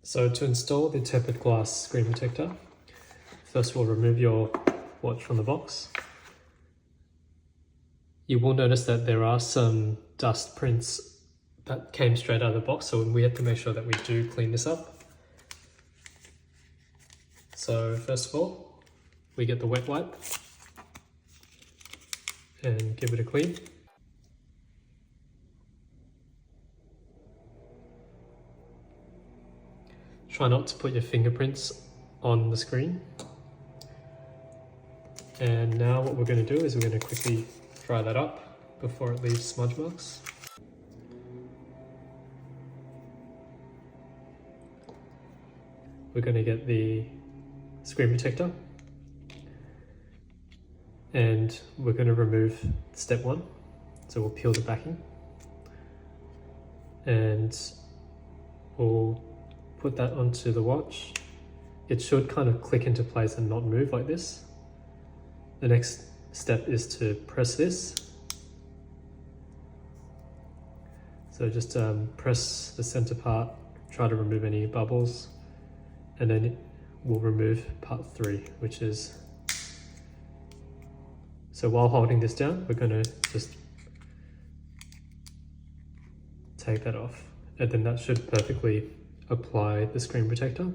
So to install the tempered glass screen protector, first we'll remove your watch from the box. You will notice that there are some dust prints that came straight out of the box, so we have to make sure that we do clean this up. So first of all, we get the wet wipe and give it a clean. Try not to put your fingerprints on the screen. And now what we're going to do is we're going to quickly dry that up before it leaves smudge marks. We're going to get the screen protector and we're going to remove step one. So we'll peel the backing and we'll put that onto the watch. It should kind of click into place and not move like this. The next step is to press this. So just press the center part, try to remove any bubbles, and then we'll remove part 3, which is... So while holding this down, we're going to just take that off, and then that should perfectly apply the screen protector.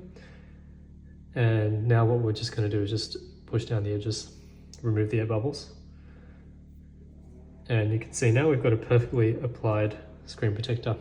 And now what we're just going to do is just push down the edges, remove the air bubbles, and you can see now we've got a perfectly applied screen protector.